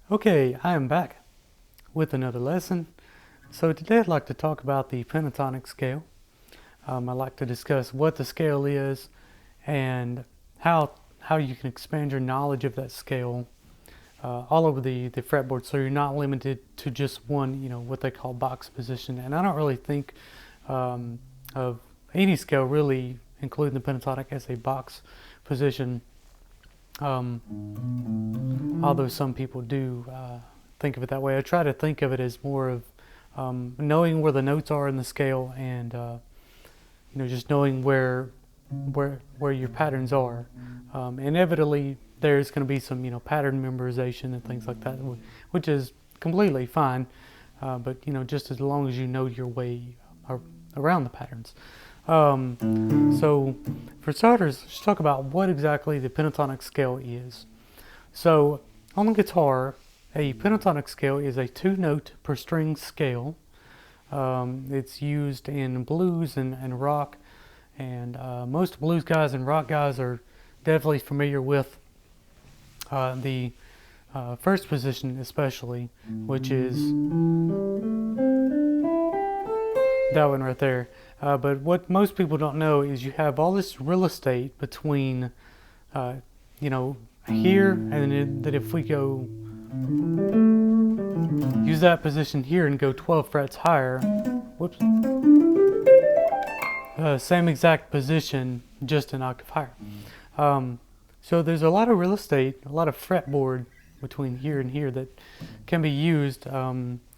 Okay, I am back with another lesson. So today I'd like to talk about the pentatonic scale. I'd like to discuss what the scale is and how you can expand your knowledge of that scale all over the fretboard, so you're not limited to just one, what they call box position. And I don't really think of any scale really, including the pentatonic, as a box position. Although some people do think of it that way. I try to think of it as more of knowing where the notes are in the scale, and just knowing where your patterns are. Inevitably, there's going to be some pattern memorization and things like that, which is completely fine. But just as long as you know your way around the patterns. So for starters, let's talk about what exactly the pentatonic scale is. So on the guitar, a pentatonic scale is a 2-note per string scale. It's used in blues and rock, and most blues guys and rock guys are definitely familiar with the first position especially, which is that one right there. But what most people don't know is you have all this real estate between, here, and then if we go use that position here and go 12 frets higher, whoops, same exact position, just an octave higher. So there's a lot of real estate, a lot of fretboard between here and here that can be used,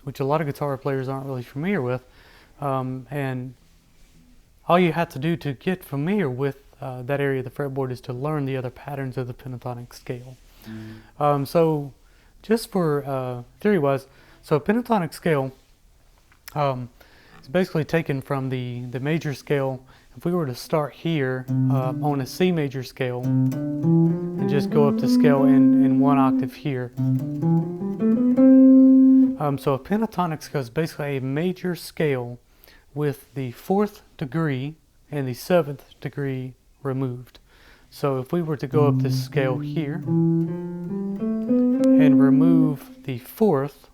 which a lot of guitar players aren't really familiar with. And all you have to do to get familiar with that area of the fretboard is to learn the other patterns of the pentatonic scale. So just for theory-wise, so a pentatonic scale is basically taken from the major scale. If we were to start here on a C major scale and just go up the scale in one octave here. So a pentatonic scale is basically a major scale with the 4th degree and the 7th degree removed. So if we were to go up this scale here and remove the 4th,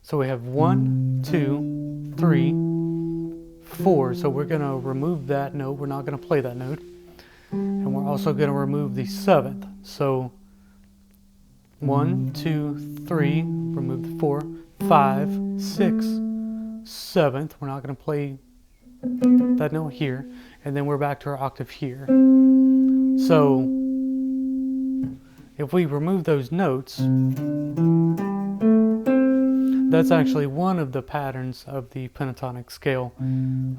so we have 1, 2, 3, 4. So we're going to remove that note. We're not going to play that note. And we're also going to remove the 7th. So 1, 2, 3, remove the 4, 5, 6, 7th. We're not going to play that note here. And then we're back to our octave here. So if we remove those notes, that's actually one of the patterns of the pentatonic scale.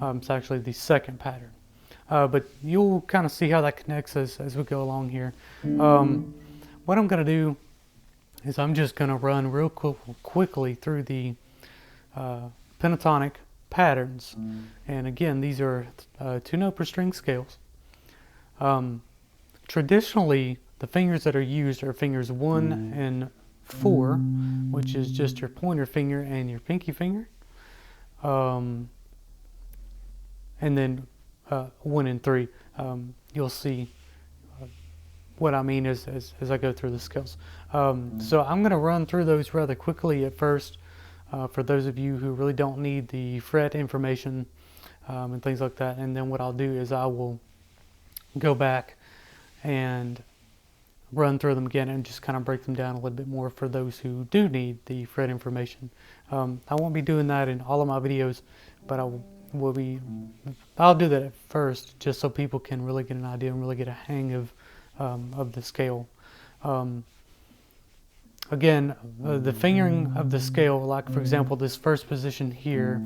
It's actually the second pattern. But you'll kind of see how that connects as we go along here. What I'm going to do is I'm just going to run real quickly through the pentatonic patterns. And again, these are 2-note per string scales. Traditionally, the fingers that are used are fingers 1 and 4, which is just your pointer finger and your pinky finger. And then 1 and 3. You'll see what I mean as I go through the scales. So I'm going to run through those rather quickly at first. For those of you who really don't need the fret information and things like that. And then what I'll do is I will go back and run through them again and just kind of break them down a little bit more for those who do need the fret information. I won't be doing that in all of my videos, but I'll do that at first just so people can really get an idea and really get a hang of the scale. Again, the fingering of the scale, like for example this first position here,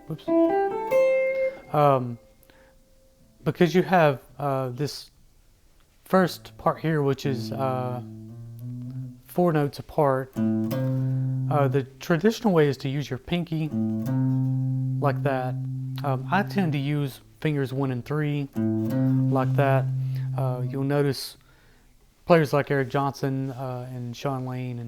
whoops, because you have this first part here, which is 4 notes apart, the traditional way is to use your pinky like that. I tend to use fingers 1 and 3 like that. You'll notice players like Eric Johnson and Sean Lane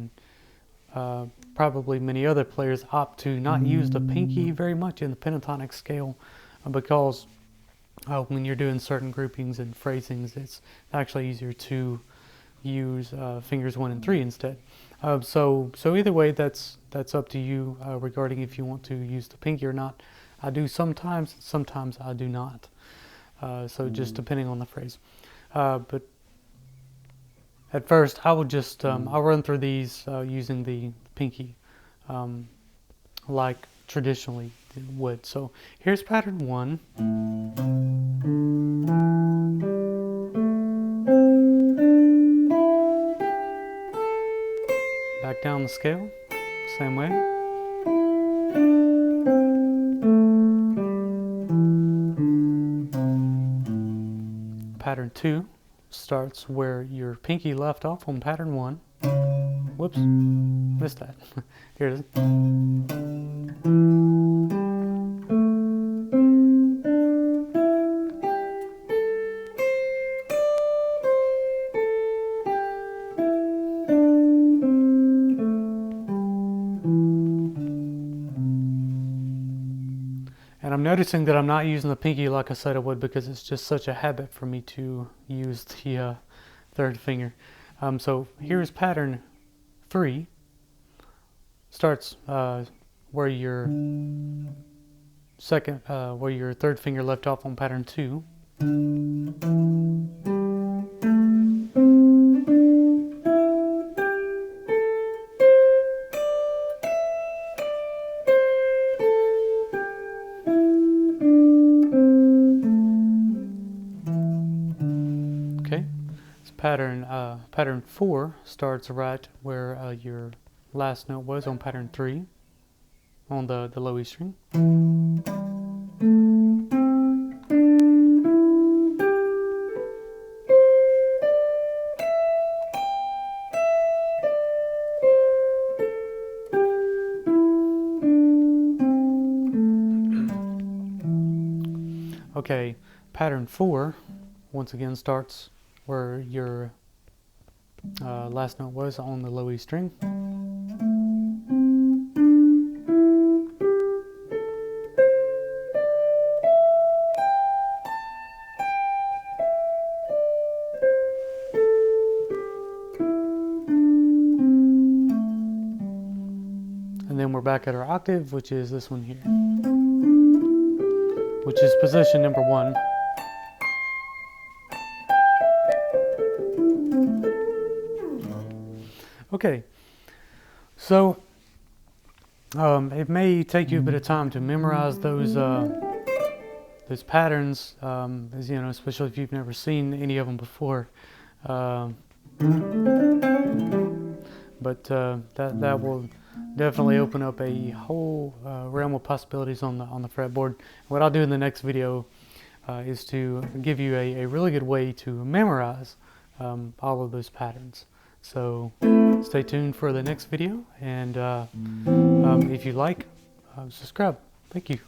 and probably many other players opt to not use the pinky very much in the pentatonic scale because when you're doing certain groupings and phrasings, it's actually easier to use fingers 1 and 3 instead. So either way, that's up to you regarding if you want to use the pinky or not. I do sometimes I do not. So just depending on the phrase. But at first, I will just I'll run through these using the pinky, like traditionally would. So here's pattern 1. Back down the scale, same way. Pattern 2 starts where your pinky left off on pattern 1. Whoops, missed that. Here it is. And I'm noticing that I'm not using the pinky like I said I would, because it's just such a habit for me to use the third finger. So here's pattern 3. Starts where your where your third finger left off on pattern 2. Okay, so pattern 4 starts right where your last note was on pattern 3 on the low E string. Okay, pattern 4 once again starts where your last note was on the low E string. And then we're back at our octave, which is this one here, which is position number 1. Okay, so it may take you a bit of time to memorize those patterns, as you know, especially if you've never seen any of them before. But that will definitely open up a whole realm of possibilities on the fretboard. What I'll do in the next video is to give you a really good way to memorize all of those patterns. So stay tuned for the next video, and if you like, subscribe. Thank you.